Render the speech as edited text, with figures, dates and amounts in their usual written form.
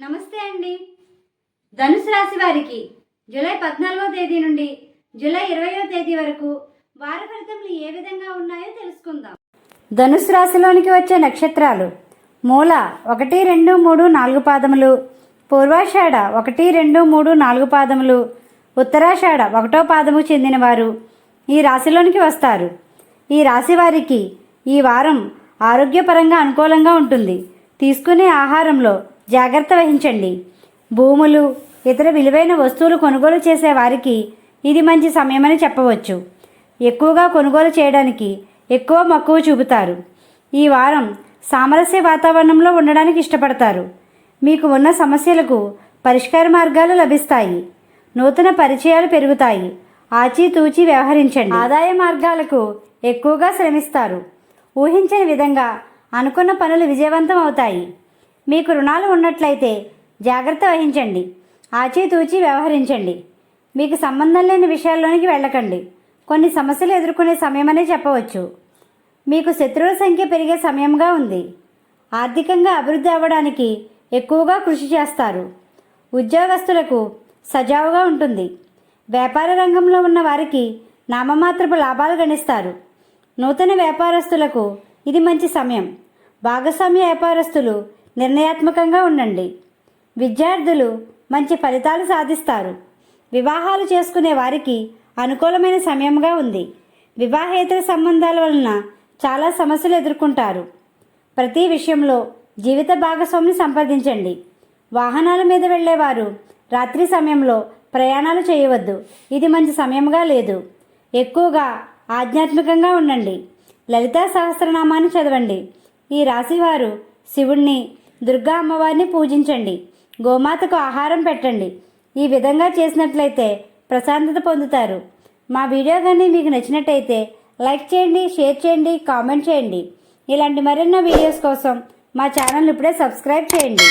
నమస్తే అండి. ధనుసు రాశి వారికి జూలై 14వ తేదీ నుండి జూలై 20వ తేదీ వరకు వార ఫలితములు ఏ విధంగా ఉన్నాయో తెలుసుకుందాం. ధనుసు రాశిలోనికి వచ్చే నక్షత్రాలు: మూల 1, 2, 3, 4 పాదములు, పూర్వాషాఢ 1, 2, 3, 4 పాదములు, ఉత్తరాషాఢ 1వ పాదము చెందినవారు ఈ రాశిలోనికి వస్తారు. ఈ రాశి వారికి ఈ వారం ఆరోగ్యపరంగా అనుకూలంగా ఉంటుంది. తీసుకునే ఆహారంలో జాగ్రత్త వహించండి. భూములు, ఇతర విలువైన వస్తువులు కొనుగోలు చేసే వారికి ఇది మంచి సమయమని చెప్పవచ్చు. ఎక్కువగా కొనుగోలు చేయడానికి ఎక్కువ మక్కువ చూపుతారు. ఈ వారం సామరస్య వాతావరణంలో ఉండడానికి ఇష్టపడతారు. మీకు ఉన్న సమస్యలకు పరిష్కార మార్గాలు లభిస్తాయి. నూతన పరిచయాలు పెరుగుతాయి. ఆచితూచి వ్యవహరించండి. ఆదాయ మార్గాలకు ఎక్కువగా శ్రమిస్తారు. ఊహించని విధంగా అనుకున్న పనులు విజయవంతం అవుతాయి. మీకు రుణాలు ఉన్నట్లయితే జాగ్రత్త వహించండి. ఆచితూచి వ్యవహరించండి. మీకు సంబంధం లేని విషయాల్లోనికి వెళ్ళకండి. కొన్ని సమస్యలు ఎదుర్కొనే సమయమనే చెప్పవచ్చు. మీకు శత్రువుల సంఖ్య పెరిగే సమయంగా ఉంది. ఆర్థికంగా అభివృద్ధి అవ్వడానికి ఎక్కువగా కృషి చేస్తారు. ఉద్యోగస్తులకు సజావుగా ఉంటుంది. వ్యాపార రంగంలో ఉన్న వారికి నామమాత్రపు లాభాలు గణిస్తారు. నూతన వ్యాపారస్తులకు ఇది మంచి సమయం. భాగస్వామ్య వ్యాపారస్తులు నిర్ణయాత్మకంగా ఉండండి. విద్యార్థులు మంచి ఫలితాలు సాధిస్తారు. వివాహాలు చేసుకునే వారికి అనుకూలమైన సమయంగా ఉంది. వివాహేతర సంబంధాల వలన చాలా సమస్యలు ఎదుర్కొంటారు. ప్రతి విషయంలో జీవిత భాగస్వామిని సంప్రదించండి. వాహనాల మీద వెళ్ళేవారు రాత్రి సమయంలో ప్రయాణాలు చేయవద్దు. ఇది మంచి సమయంగా లేదు. ఎక్కువగా ఆధ్యాత్మికంగా ఉండండి. లలితా సహస్రనామాన్ని చదవండి. ఈ రాశివారు శివుణ్ణి, దుర్గా అమ్మవారిని పూజించండి. గోమాతకు ఆహారం పెట్టండి. ఈ విధంగా చేసినట్లయితే ప్రశాంతత పొందుతారు. మా వీడియో కానీ మీకు నచ్చినట్టయితే లైక్ చేయండి, షేర్ చేయండి, కామెంట్ చేయండి. ఇలాంటి మరెన్నో వీడియోస్ కోసం మా ఛానల్ ఇప్పుడే సబ్స్క్రైబ్ చేయండి.